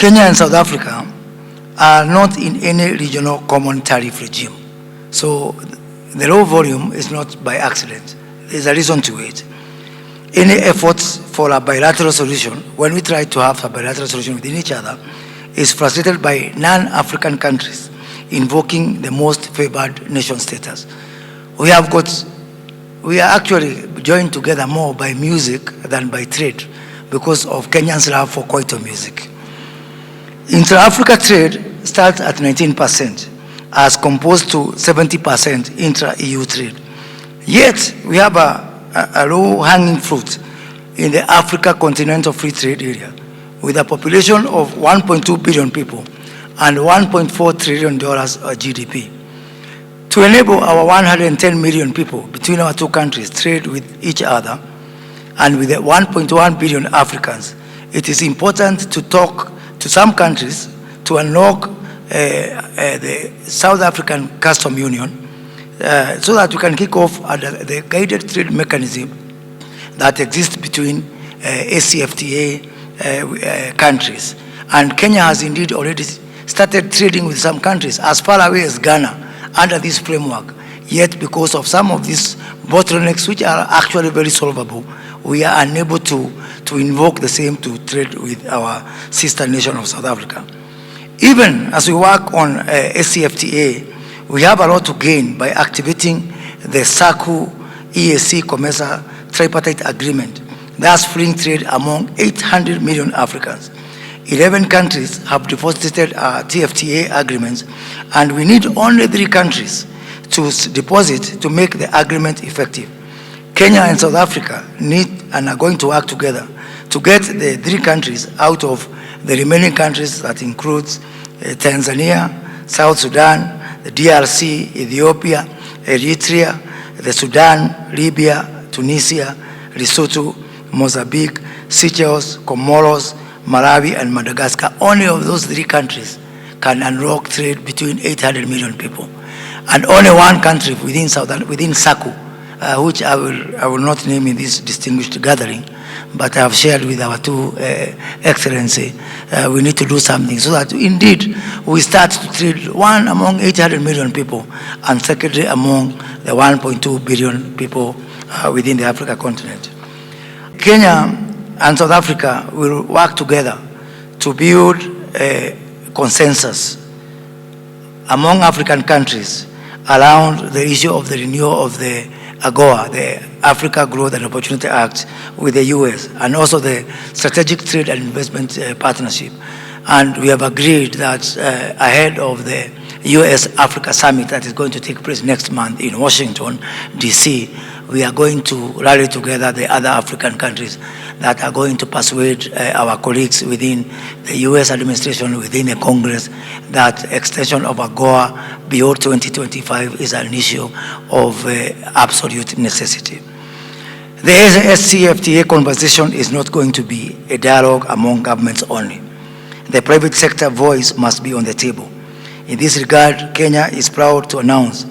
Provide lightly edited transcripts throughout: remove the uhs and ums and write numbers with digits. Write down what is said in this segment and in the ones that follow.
Kenya and South Africa are not in any regional common tariff regime. So the low volume is not by accident. There's a reason to it. Any efforts for a bilateral solution, when we try to have a bilateral solution within each other, is frustrated by non-African countries invoking the most favored nation status. We are actually joined together more by music than by trade because of Kenyans' love for Kwaito music. Intra-Africa trade starts at 19% as composed to 70% intra-EU trade. Yet, we have a low-hanging fruit in the Africa Continental Free Trade Area with a population of 1.2 billion people and $1.4 trillion GDP. To enable our 110 million people between our two countries trade with each other and with the 1.1 billion Africans, it is important to talk to some countries to unlock the South African Custom Union so that we can kick off the guided trade mechanism that exists between ACFTA countries. And Kenya has indeed already started trading with some countries as far away as Ghana under this framework. Yet because of some of these bottlenecks, which are actually very solvable, we are unable to invoke the same to trade with our sister nation of South Africa. Even as we work on ACFTA, we have a lot to gain by activating the SACU EAC COMESA tripartite agreement, thus freeing trade among 800 million Africans. 11 countries have deposited TFTA agreements, and we need only 3 countries to deposit to make the agreement effective. Kenya and South Africa need and are going to work together to get the 3 countries out of the remaining countries that includes Tanzania, South Sudan, the DRC, Ethiopia, Eritrea, the Sudan, Libya, Tunisia, Lesotho, Mozambique, Seychelles, Comoros, Malawi, and Madagascar. Only of those 3 countries can unlock trade between 800 million people. And only one country within SACU, which I will not name in this distinguished gathering, but I have shared with our 2 excellency, we need to do something so that indeed we start to trade one among 800 million people and secondly among the 1.2 billion people within the Africa continent. Kenya and South Africa will work together to build a consensus among African countries around the issue of the renewal of the AGOA, the Africa Growth and Opportunity Act with the US, and also the Strategic Trade and Investment Partnership. And we have agreed that ahead of the US-Africa Summit that is going to take place next month in Washington, DC, we are going to rally together the other African countries that are going to persuade our colleagues within the US administration, within the Congress, that extension of AGOA beyond 2025 is an issue of absolute necessity. The SCFTA conversation is not going to be a dialogue among governments only. The private sector voice must be on the table. In this regard, Kenya is proud to announce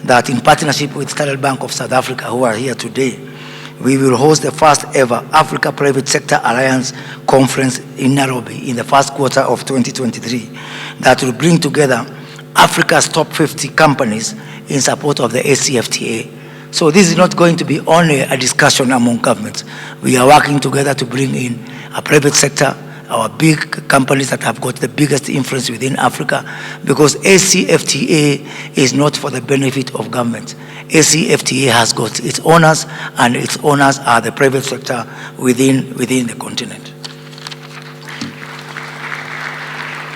that in partnership with Standard Bank of South Africa, who are here today, we will host the first ever Africa Private Sector Alliance Conference in Nairobi in the first quarter of 2023 that will bring together Africa's top 50 companies in support of the ACFTA. So this is not going to be only a discussion among governments. We are working together to bring in a private sector, our big companies that have got the biggest influence within Africa, because ACFTA is not for the benefit of government. ACFTA has got its owners, and its owners are the private sector within the continent.